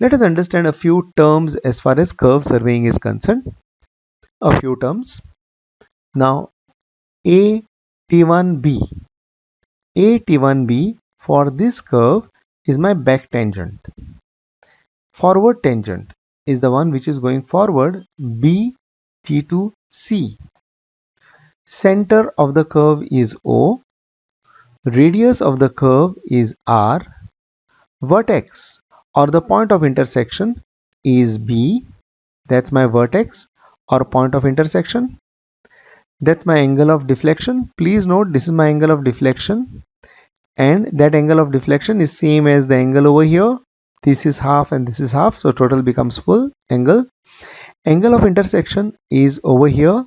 Let us understand a few terms as far as curve surveying is concerned. A few terms. Now, AT1B. AT1B for this curve is my back tangent. Forward tangent is the one which is going forward, BT2C. Center of the curve is O. Radius of the curve is R. Vertex or the point of intersection is B. That's my vertex or point of intersection. That's my angle of deflection. Please note this is my angle of deflection, and that angle of deflection is same as the angle over here. This is half and this is half, so total becomes full angle. Angle of intersection is over here.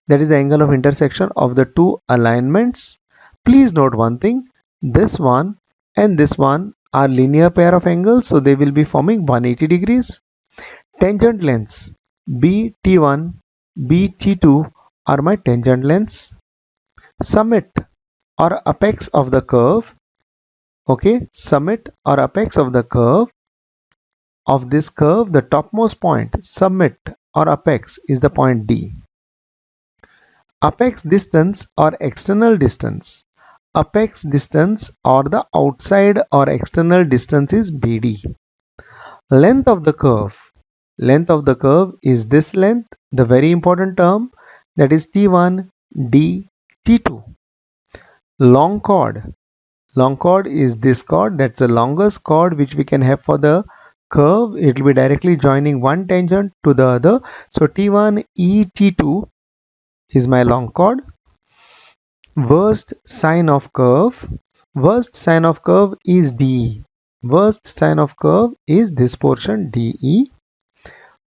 That is the angle of intersection of the two alignments. Please note one thing, this one and this one are linear pair of angles, so they will be forming 180 degrees. Tangent lengths BT1, BT2 are my tangent lengths. Summit or apex of the curve, okay, summit or apex of the curve of this curve, the topmost point, summit or apex, is the point D. Apex distance or external distance. Apex distance or the outside or external distance is BD. Length of the curve. Length of the curve is this length, the very important term, that is T1, D, T2. Long chord. Long chord is this chord, that's the longest chord which we can have for the curve. It will be directly joining one tangent to the other. So T1, E, T2 is my long chord. Worst sine of curve. Worst sine of curve is DE. Worst sine of curve is this portion DE.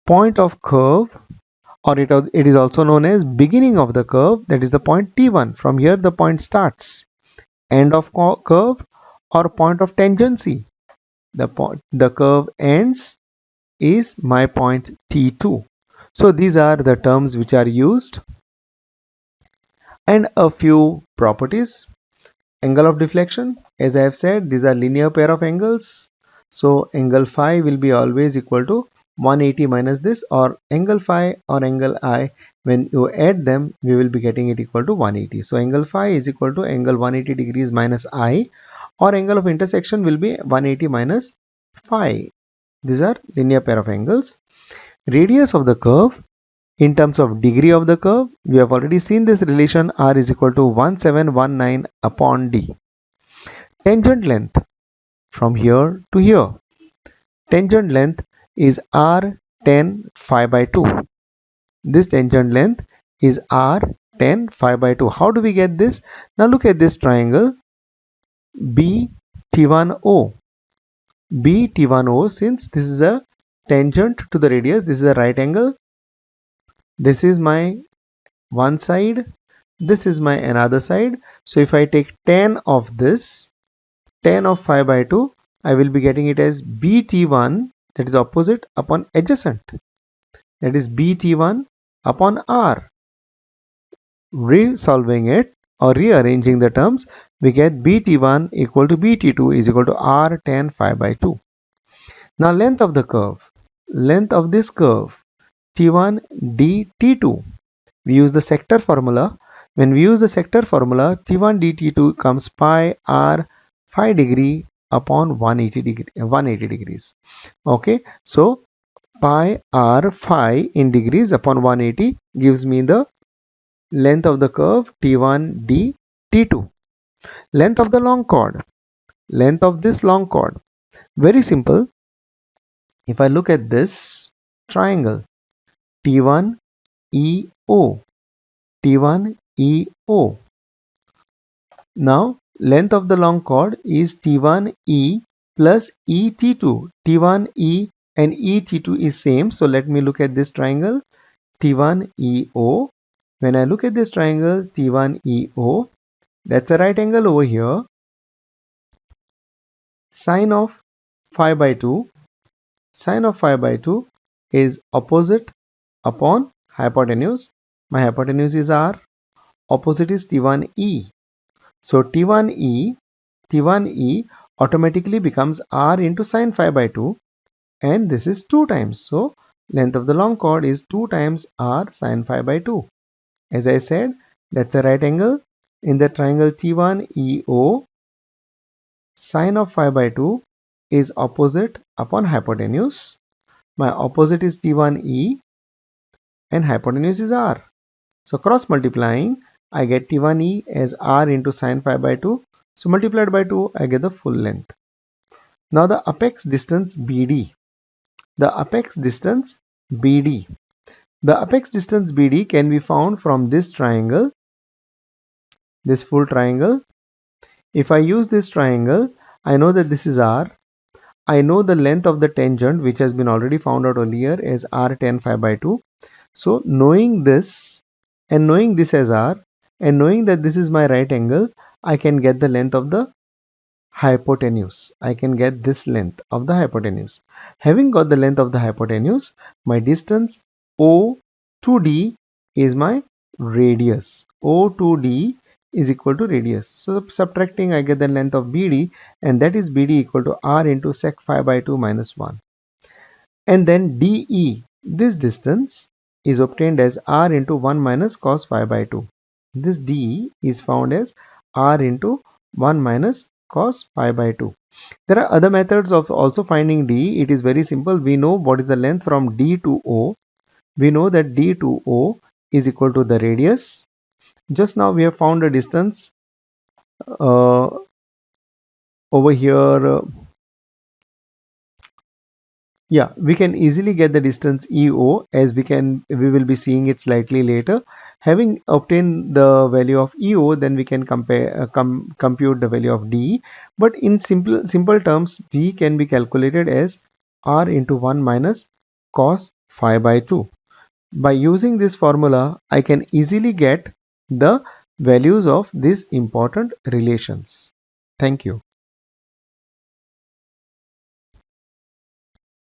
Point of curve, or it is also known as beginning of the curve, that is the point T1. From here the point starts. End of curve or point of tangency. The curve ends is my point T2. So these are the terms which are used. And a few properties. Angle of deflection, as I have said, these are linear pair of angles. So angle phi will be always equal to 180 minus this, or angle phi or angle I, when you add them, we will be getting it equal to 180. So angle phi is equal to angle 180 degrees minus I, or angle of intersection will be 180 minus phi. These are linear pair of angles. Radius of the curve. In terms of degree of the curve, we have already seen this relation, R is equal to 1719 upon D. Tangent length from here to here. Tangent length is R tan phi by 2. This tangent length is R tan phi by 2. How do we get this? Now look at this triangle BT1O. BT1O, since this is a tangent to the radius, this is a right angle. This is my one side, this is my another side. So if I take tan of this, tan of phi by 2, I will be getting it as BT1, that is opposite, upon adjacent, that is BT1 upon R. Resolving it or rearranging the terms, we get BT1 equal to BT2 is equal to R tan phi by 2. Now length of the curve. Length of this curve, T1 D T2. We use the sector formula. When we use the sector formula, T1 dt2 comes pi r phi degree upon 180 degrees. Okay, so pi r phi in degrees upon 180 gives me the length of the curve T1 d T2. Length of the long chord. Length of this long chord. Very simple. If I look at this triangle, T1 EO. T1 EO. Now length of the long chord is T1E plus ET2. T1E and ET2 is same. So let me look at this triangle T1EO. When I look at this triangle T1EO, that's a right angle over here. Sine of phi by 2. Sine of phi by 2 is opposite upon hypotenuse. My hypotenuse is R. Opposite is T1E. So T1E automatically becomes R into sine phi by 2. and this is 2 times. So length of the long chord is 2 times r sine phi by 2. As I said, that's a right angle. In the triangle T1EO, sine of phi by 2 is opposite upon hypotenuse. My opposite is T1E and hypotenuse is r. So cross multiplying, I get T1E as r into sine phi by 2. So multiplied by 2, I get the full length. Now the apex distance BD. The apex distance BD. The apex distance BD can be found from this triangle, this full triangle. If I use this triangle, I know that this is r. I know the length of the tangent, which has been already found out earlier, as r tan phi by 2. So knowing this and knowing this as r and knowing that this is my right angle, I can get the length of the hypotenuse. I can get this length of the hypotenuse. Having got the length of the hypotenuse, my distance O to D is my radius. O to D is equal to radius. So subtracting, I get the length of BD, and that is BD equal to R into sec phi by 2 minus 1. And then DE, this distance, is obtained as R into 1 minus cos phi by 2. This DE is found as R into 1 minus cos pi by 2. There are other methods of also finding D. It is very simple. We know what is the length from D to O. We know that D to O is equal to the radius. Just now we have found a distance uh, over here. Yeah, we can easily get the distance EO, as we will be seeing it slightly later. Having obtained the value of EO, then we can compute the value of D. But in simple terms, D can be calculated as R into 1 minus cos phi by 2. By using this formula, I can easily get the values of these important relations. Thank you.